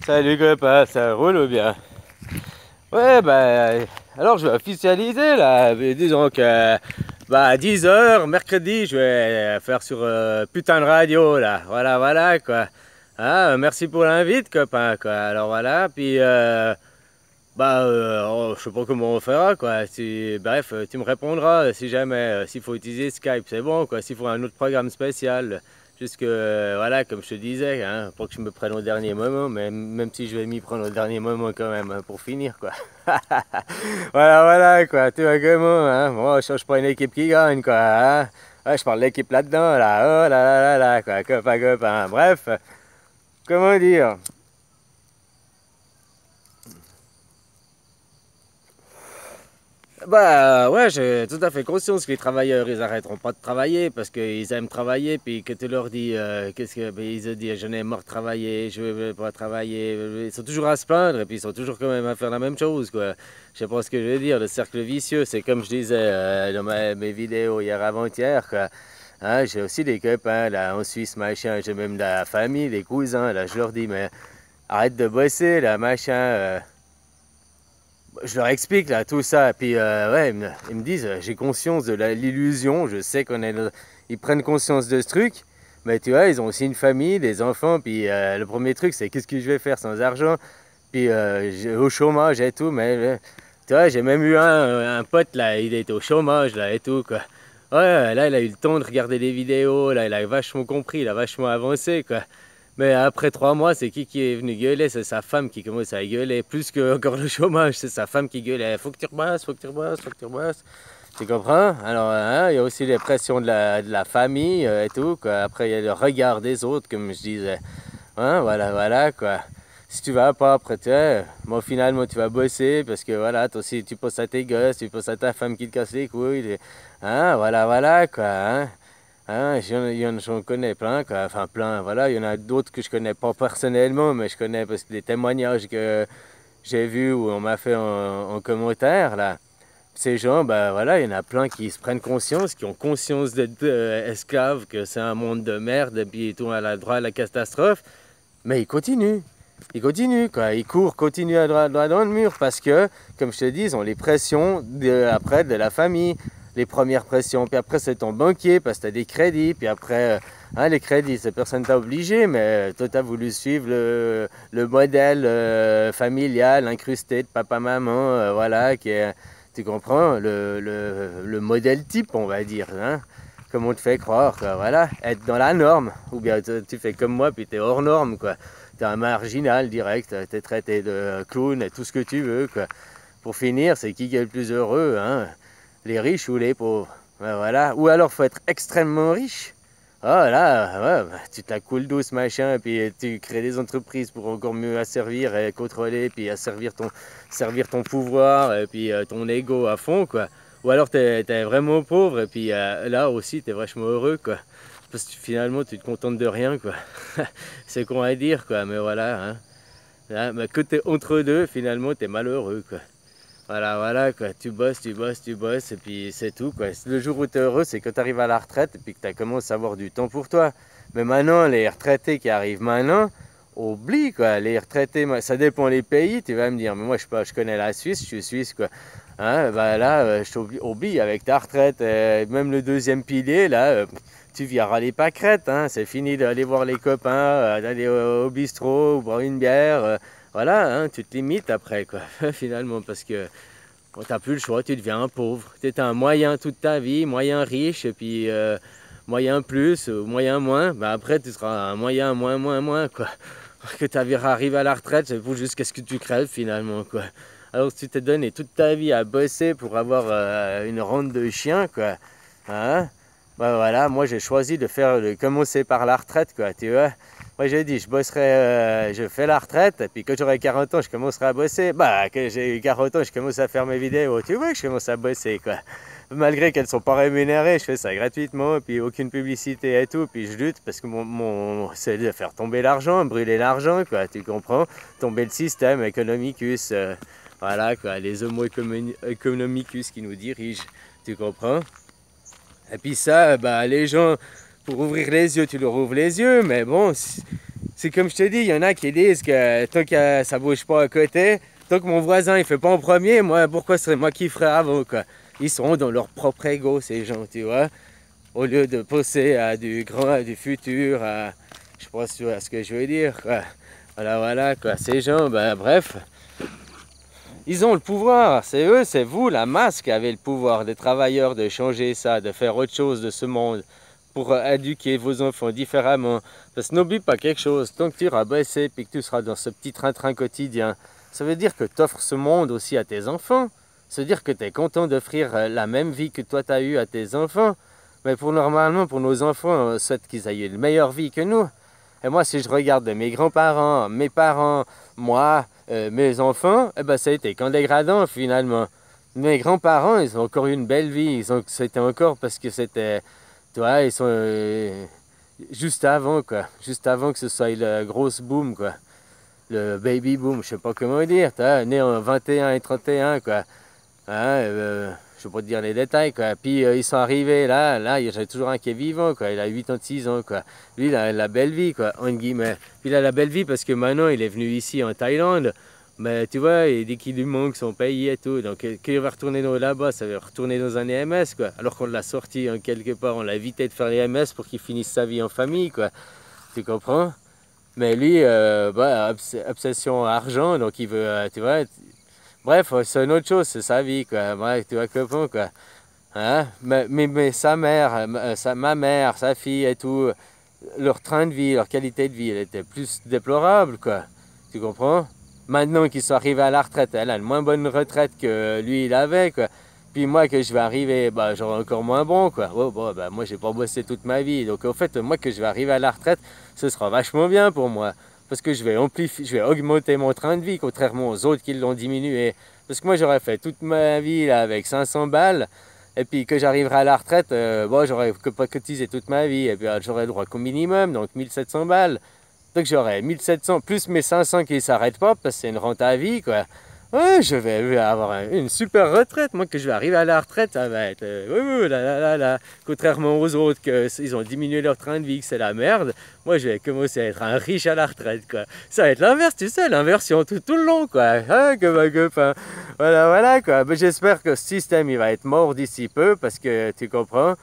Salut copain, ça roule ou bien? Ouais, bah, alors je vais officialiser là. Disons que, à 10 h mercredi, je vais faire sur putain de radio là. Voilà, voilà quoi. Ah, merci pour l'invite, copain, quoi. Alors voilà, puis, je sais pas comment on fera, quoi. Bref, tu me répondras si jamais, s'il faut utiliser Skype, c'est bon, quoi. S'il faut un autre programme spécial. Jusque, voilà, comme je te disais, hein, pour que je me prenne au dernier moment, mais même si je vais m'y prendre au dernier moment quand même, hein, pour finir, quoi. Voilà, voilà, quoi, tu vois comment, hein. Moi, je change pas une équipe qui gagne, quoi, hein. Ouais, je parle de l'équipe là-dedans, là, oh là là là là, quoi, copain, copain. Bref, comment dire? Bah ouais, j'ai tout à fait conscience que les travailleurs, ils arrêteront pas de travailler parce qu'ils aiment travailler, puis que tu leur dis, qu'est-ce que, ben, ils se disent, j'en ai marre de travailler, je veux pas travailler, ils sont toujours à se plaindre, et puis ils sont toujours quand même à faire la même chose, quoi. Je sais pas ce que je veux dire, le cercle vicieux, c'est comme je disais dans mes vidéos hier avant-hier, quoi. Hein, j'ai aussi des copains, là, en Suisse, machin, j'ai même de la famille, des cousins, là, je leur dis, mais arrête de bosser, là, machin, je leur explique là tout ça, puis ouais, ils me disent, j'ai conscience de l'illusion, je sais ils prennent conscience de ce truc, mais tu vois, ils ont aussi une famille, des enfants, puis le premier truc, c'est qu'est-ce que je vais faire sans argent, puis au chômage et tout, mais tu vois, j'ai même eu un pote là, il était au chômage là et tout, quoi. Ouais, là, il a eu le temps de regarder des vidéos, là, il a vachement compris, il a vachement avancé, quoi. Mais après 3 mois, c'est qui est venu gueuler? C'est sa femme qui commence à gueuler. Plus que encore le chômage, c'est sa femme qui gueule. Faut que tu rebosses, faut que tu rebosses, faut que tu rebosses. Tu comprends? Alors, hein, il y a aussi les pressions de la famille et tout, quoi. Après, il y a le regard des autres, comme je disais. Hein, voilà, voilà, quoi. Si tu vas pas, après, tu vois, bon, finalement, tu vas bosser parce que, voilà, toi aussi, tu penses à tes gosses, tu penses à ta femme qui te casse les couilles. Hein, voilà, voilà, quoi. Hein. Hein, j'en connais plein, quoi. Enfin plein, voilà. Il y en a d'autres que je connais pas personnellement, mais je connais parce que les témoignages que j'ai vus ou on m'a fait en commentaire, là. Ces gens, ben voilà, il y en a plein qui se prennent conscience, qui ont conscience d'être esclaves, que c'est un monde de merde, et puis tout à la droit à la catastrophe, mais ils continuent. Ils continuent, quoi. Ils courent, continuent à droit dans le mur parce que, comme je te dis, ils ont les pressions après de la famille, les premières pressions. Puis après, c'est ton banquier parce que tu as des crédits. Puis après, hein, les crédits, personne t'a obligé, mais toi, tu as voulu suivre le modèle familial incrusté de papa-maman, voilà, qui est, tu comprends, le modèle type, on va dire, hein. Comme on te fait croire, quoi, voilà, être dans la norme. Ou bien tu fais comme moi, puis tu es hors norme, quoi. T'es un marginal direct, t'es traité de clown et tout ce que tu veux, quoi. Pour finir, c'est qui est le plus heureux, hein? Les riches ou les pauvres? Ben voilà. Ou alors faut être extrêmement riche. Oh là, ouais, tu te la coules douce, machin, et puis tu crées des entreprises pour encore mieux asservir et contrôler, puis servir ton pouvoir, et puis ton ego à fond, quoi. Ou alors t'es vraiment pauvre, et puis là aussi t'es vachement heureux, quoi. Parce que finalement tu te contentes de rien, quoi. C'est con à dire, quoi, mais voilà, hein. Hein, mais que t'es entre deux, finalement t'es malheureux, quoi. Voilà, voilà, quoi. Tu bosses, tu bosses, tu bosses, et puis c'est tout, quoi. Le jour où tu es heureux, c'est quand tu arrives à la retraite et puis que tu commences à avoir du temps pour toi. Mais maintenant, les retraités qui arrivent maintenant, oublie, quoi. Les retraités, ça dépend des pays, tu vas me dire. Mais moi, je connais la Suisse, je suis suisse, quoi. Hein, bah là, oublie avec ta retraite, même le deuxième pilier, là, tu viendras les pâquerettes, hein. C'est fini d'aller voir les copains, d'aller au bistrot, ou boire une bière. Voilà, hein, tu te limites après, quoi, finalement, parce que quand t'as plus le choix, tu deviens un pauvre. Tu étais un moyen toute ta vie, moyen riche, et puis moyen plus, moyen moins. Ben après, tu seras un moyen moins, moins, moins, quoi. Que ta vie arrive à la retraite, c'est pour jusqu'à ce que tu crèves, finalement, quoi. Alors que tu t'es donné toute ta vie à bosser pour avoir une rente de chien, quoi. Hein? Ben voilà, moi j'ai choisi de commencer par la retraite, quoi, tu vois. Moi j'ai dit, je fais la retraite, et puis quand j'aurai 40 ans, je commencerai à bosser. Bah, quand j'ai 40 ans, je commence à faire mes vidéos. Tu vois que je commence à bosser, quoi. Malgré qu'elles ne sont pas rémunérées, je fais ça gratuitement, et puis aucune publicité et tout. Puis je lutte parce que c'est de faire tomber l'argent, brûler l'argent, quoi. Tu comprends? Tomber le système economicus, voilà, quoi. Les homo economicus qui nous dirigent. Tu comprends? Et puis ça, bah, les gens, pour ouvrir les yeux, tu leur ouvres les yeux, mais bon, c'est comme je te dis, il y en a qui disent que tant que ça bouge pas à côté, tant que mon voisin il fait pas en premier, moi pourquoi ce serait moi qui ferais avant quoi. Ils sont dans leur propre ego ces gens, tu vois. Au lieu de penser à du grand, à du futur, à... je pense tu vois ce que je veux dire quoi. Voilà quoi, ces gens, ben bref. Ils ont le pouvoir, c'est eux, c'est vous, la masse qui avez le pouvoir, des travailleurs, de changer ça, de faire autre chose de ce monde pour éduquer vos enfants différemment. Parce que n'oublie pas quelque chose, tant que tu iras baisser et que tu seras dans ce petit train-train quotidien, ça veut dire que tu offres ce monde aussi à tes enfants. Ça veut dire que tu es content d'offrir la même vie que toi tu as eu à tes enfants. Mais normalement, pour nos enfants, on souhaite qu'ils aient une meilleure vie que nous. Et moi, si je regarde mes grands-parents, mes parents, moi, mes enfants, eh ben, ça a été qu'en dégradant finalement. Mes grands-parents, ils ont encore eu une belle vie. C'était encore parce que c'était, tu vois, ils sont juste avant, quoi. Juste avant que ce soit le gros boom, quoi. Le baby boom, je sais pas comment dire, né en 21 et 31, quoi. Hein, je vais pas te dire les détails, quoi. Puis ils sont arrivés là, j'ai toujours un qui est vivant, quoi. Il a 86 ans, quoi. Lui, il a la belle vie, quoi, entre guillemets. Puis il a la belle vie parce que maintenant, il est venu ici en Thaïlande. Mais tu vois, il dit qu'il lui manque son pays et tout. Donc, quand il va retourner là-bas, ça va retourner dans un EMS, quoi. Alors qu'on l'a sorti en quelque part, on l'a évité de faire l'EMS pour qu'il finisse sa vie en famille, quoi. Tu comprends? Mais lui, obsession argent, donc il veut, tu vois. Bref, c'est une autre chose, c'est sa vie, quoi. Bref, tu vois, comment, quoi. Hein? Mais sa mère, ma mère, sa fille et tout, leur train de vie, leur qualité de vie, elle était plus déplorable, quoi. Tu comprends? Maintenant qu'ils sont arrivés à la retraite, elle a une moins bonne retraite que lui, il avait, quoi. Puis moi, que je vais arriver, bah, j'aurai encore moins bon, quoi. Oh, bon, bah, moi, j'ai pas bossé toute ma vie. Donc, en fait, moi, que je vais arriver à la retraite, ce sera vachement bien pour moi. Parce que je vais augmenter mon train de vie, contrairement aux autres qui l'ont diminué. Parce que moi, j'aurais fait toute ma vie là, avec 500 balles. Et puis que j'arriverai à la retraite, bon, j'aurais pas cotisé toute ma vie. Et puis j'aurais le droit qu'au minimum, donc 1700 balles. Donc j'aurais 1700 plus mes 500 qui ne s'arrêtent pas parce que c'est une rente à vie, quoi. Ouais, je vais avoir une super retraite. Moi, que je vais arriver à la retraite, ça va être... là. Contrairement aux autres, ils ont diminué leur train de vie, que c'est la merde. Moi, je vais commencer à être un riche à la retraite, quoi. Ça va être l'inverse, tu sais, l'inversion tout le long, quoi. Hein, copain. Voilà, quoi. Mais j'espère que ce système, il va être mort d'ici peu parce que, tu comprends,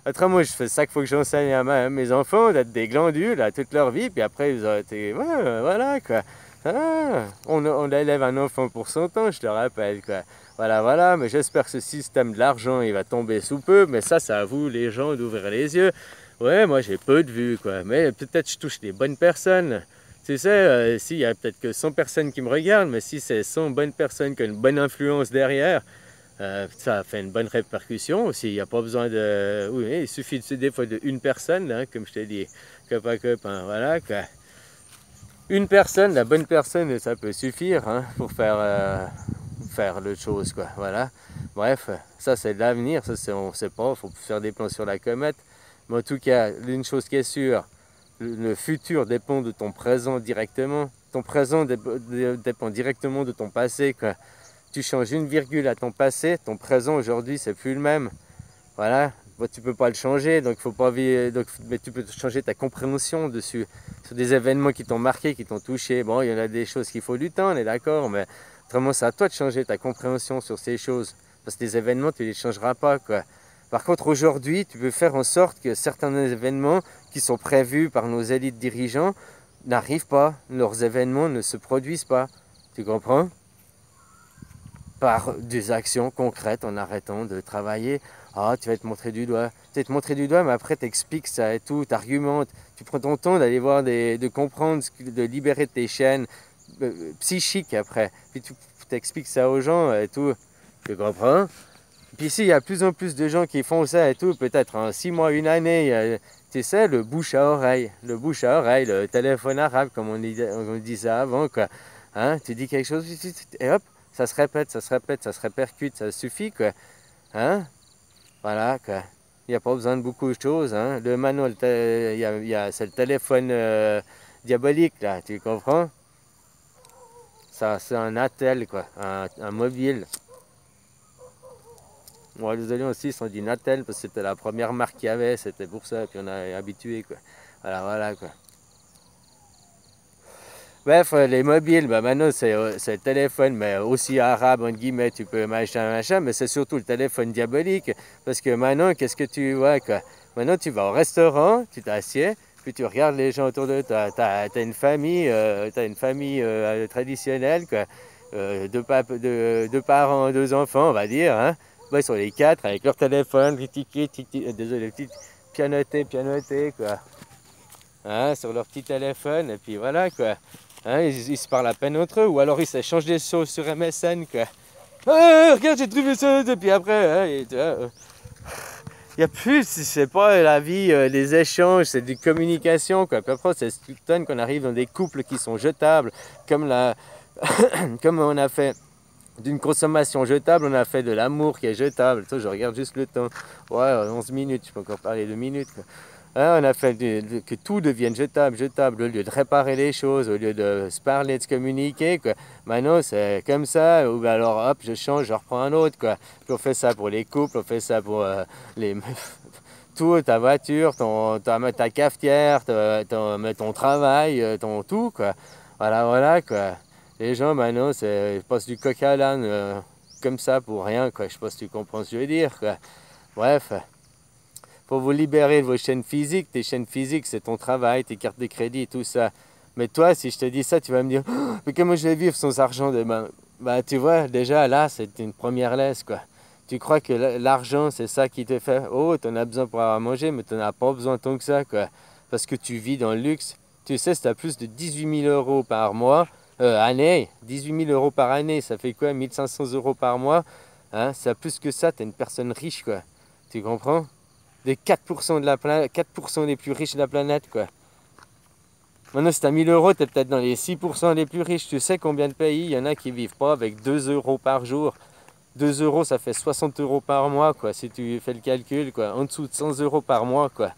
autrement, je fais ça qu'il faut que j'enseigne à mes enfants d'être des glandules à toute leur vie, puis après, ils ont été... Ouais, voilà, quoi. Ah, on élève un enfant pour son temps, je te rappelle, quoi. Voilà, mais j'espère que ce système de l'argent, il va tomber sous peu, mais ça, c'est à vous, les gens, d'ouvrir les yeux. Ouais, moi, j'ai peu de vues, quoi, mais peut-être je touche les bonnes personnes. Tu sais, s'il y a peut-être que 100 personnes qui me regardent, mais si c'est 100 bonnes personnes qui ont une bonne influence derrière, ça fait une bonne répercussion aussi. Il n'y a pas besoin de... Oui, il suffit des fois d'une personne, hein, comme je t'ai dit, copain, voilà, quoi. Une personne, la bonne personne, ça peut suffire hein, pour faire l'autre chose, quoi. Voilà. Bref, ça c'est de l'avenir, on ne sait pas, il faut faire des plans sur la comète. Mais en tout cas, une chose qui est sûre, le futur dépend de ton présent directement. Ton présent dépend directement de ton passé, quoi. Tu changes une virgule à ton passé, ton présent aujourd'hui, c'est plus le même. Voilà. Bon, tu peux pas le changer, donc faut pas mais tu peux changer ta compréhension dessus, sur des événements qui t'ont marqué, qui t'ont touché. Bon, il y en a des choses qu'il faut du temps, on est d'accord, mais autrement, c'est à toi de changer ta compréhension sur ces choses. Parce que les événements, tu les changeras pas, quoi. Par contre, aujourd'hui, tu peux faire en sorte que certains événements qui sont prévus par nos élites dirigeants n'arrivent pas, leurs événements ne se produisent pas. Tu comprends? Par des actions concrètes en arrêtant de travailler. Ah, tu vas te montrer du doigt. Tu vas te montrer du doigt, mais après, tu expliques ça et tout, tu argumentes. Tu prends ton temps d'aller voir, de comprendre, de libérer tes chaînes psychiques après. Puis tu t'expliques ça aux gens et tout. Tu comprends? Puis ici, il y a de plus en plus de gens qui font ça et tout. Peut-être en 6 mois, une année, tu sais, le bouche à oreille. Le bouche à oreille, le téléphone arabe, comme on disait avant, quoi. Hein? Tu dis quelque chose, et hop, ça se répète, ça se répercute, ça suffit, quoi. Hein? Voilà, quoi. Il n'y a pas besoin de beaucoup de choses, hein. Le manuel, c'est le téléphone diabolique, là, tu comprends? Ça, c'est un attel, quoi, un mobile. Moi, désolé aussi, ils sont dit Natel, parce que c'était la première marque qu'il y avait, c'était pour ça, puis on a habitué, quoi. Voilà, quoi. Bref, les mobiles, bah maintenant c'est le téléphone, mais aussi arabe, entre guillemets, tu peux machin, mais c'est surtout le téléphone diabolique. Parce que maintenant, qu'est-ce que tu vois, quoi? Maintenant, tu vas au restaurant, tu t'assieds, puis tu regardes les gens autour de toi. T'as une famille traditionnelle, quoi. Deux parents, deux enfants, on va dire, hein. Bah, ils sont les quatre avec leur téléphone, désolé, petit pianoté, quoi. Hein, sur leur petit téléphone, et puis voilà, quoi. Hein, ils se parlent à peine entre eux, ou alors ils s'échangent des choses sur MSN, quoi. Ah, regarde, j'ai trouvé ça, et puis après, hein, il y a plus, c'est pas la vie, les échanges, c'est des communications, quoi. Puis après, c'est stupide qu'on arrive dans des couples qui sont jetables, comme comme on a fait d'une consommation jetable, on a fait de l'amour qui est jetable. Ça, je regarde juste le temps. Ouais, 11 minutes, je peux encore parler 2 minutes, quoi. Hein, on a fait que tout devienne jetable, au lieu de réparer les choses, au lieu de se parler, de se communiquer, quoi. Maintenant, c'est comme ça, ou alors hop, je change, je reprends un autre, quoi. Puis on fait ça pour les couples, on fait ça pour les tout, ta voiture, ta cafetière, ton travail, ton tout, quoi. Voilà, quoi. Les gens, maintenant, ils passent du coq à l'âne, comme ça, pour rien, quoi. Je sais pas si tu comprends ce que je veux dire, quoi. Bref. Faut vous libérer de vos chaînes physiques. Tes chaînes physiques, c'est ton travail, tes cartes de crédit, tout ça. Mais toi, si je te dis ça, tu vas me dire oh, mais comment je vais vivre sans argent demain? Bah, tu vois, déjà là, c'est une première laisse, quoi. Tu crois que l'argent, c'est ça qui te fait oh, tu en as besoin pour avoir à manger, mais tu n'en as pas besoin tant que ça, quoi. Parce que tu vis dans le luxe. Tu sais, si tu as plus de 18 000 euros par mois, année, 18 000 euros par année, ça fait quoi? 1 500 euros par mois, hein? Ça plus que ça, tu es une personne riche, quoi. Tu comprends? Des 4% de la planète, 4% des plus riches de la planète, quoi. Maintenant, si tu as 1000 euros, tu es peut-être dans les 6% les plus riches. Tu sais combien de pays, il y en a qui vivent pas avec 2 euros par jour. 2 euros, ça fait 60 euros par mois, quoi, si tu fais le calcul, quoi. En dessous de 100 euros par mois, quoi.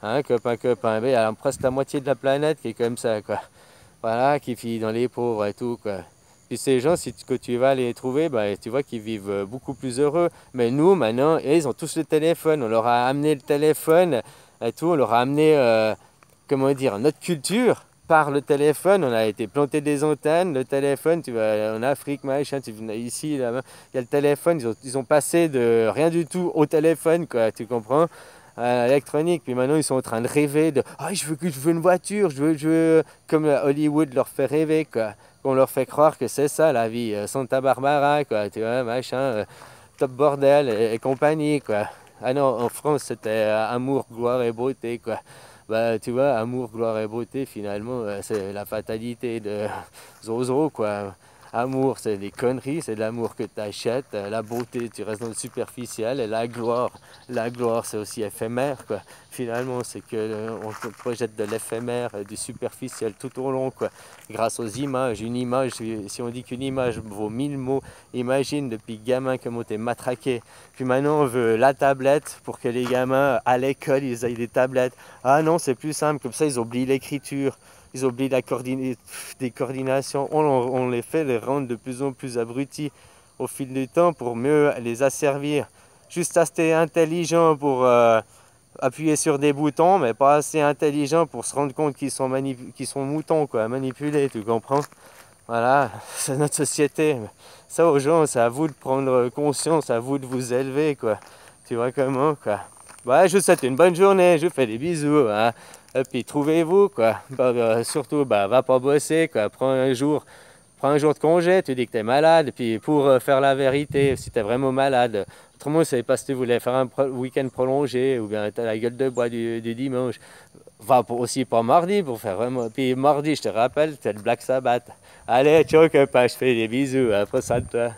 Hein, copain. Ben, il y a presque la moitié de la planète qui est comme ça, quoi. Voilà, qui vit dans les pauvres et tout, quoi. Puis ces gens, que tu vas les trouver, bah, tu vois qu'ils vivent beaucoup plus heureux. Mais nous, maintenant, ils ont tous le téléphone. On leur a amené le téléphone et tout. On leur a amené, comment dire, notre culture par le téléphone. On a été planter des antennes, le téléphone. Tu vas en Afrique, machin, tu viens ici, là-bas. Il y a le téléphone. Ils ont passé de rien du tout au téléphone, quoi. Tu comprends? Électronique, puis maintenant ils sont en train de rêver de ah je veux une voiture, je veux comme Hollywood leur fait rêver, quoi. On leur fait croire que c'est ça la vie, Santa Barbara, quoi, tu vois, machin, top bordel et compagnie, quoi. Ah non, en France c'était amour, gloire et beauté, quoi. Bah tu vois, amour, gloire et beauté, finalement c'est la fatalité de Zozo, quoi. Amour, c'est des conneries, c'est de l'amour que tu achètes. La beauté, tu restes dans le superficiel. Et la gloire, c'est aussi éphémère, quoi. Finalement, c'est que on te projette de l'éphémère, du superficiel tout au long, quoi. Grâce aux images. Une image, si on dit qu'une image vaut 1000 mots, imagine depuis gamin comment t'es matraqué. Puis maintenant, on veut la tablette pour que les gamins à l'école, ils aient des tablettes. Ah non, c'est plus simple, comme ça, ils oublient l'écriture. Ils oublient des coordinations. On les fait les rendre de plus en plus abrutis au fil du temps pour mieux les asservir. Juste assez intelligent pour appuyer sur des boutons, mais pas assez intelligent pour se rendre compte qu'ils sont moutons, quoi, manipulés, tu comprends? Voilà, c'est notre société. Ça, aux gens, c'est à vous de prendre conscience, à vous de vous élever, quoi. Tu vois comment, quoi. Ouais, je vous souhaite une bonne journée, je vous fais des bisous, hein. Et puis trouvez-vous, quoi. Surtout, va pas bosser, quoi. Prends un jour de congé, tu dis que tu es malade, et puis pour faire la vérité, si tu es vraiment malade, autrement, je ne savais pas si tu voulais faire un week-end prolongé, ou bien tu as la gueule de bois du dimanche. Va aussi pas mardi, pour faire vraiment. Puis mardi, je te rappelle, c'est le Black Sabbath. Allez, ciao, copain, je fais des bisous, après ça de toi.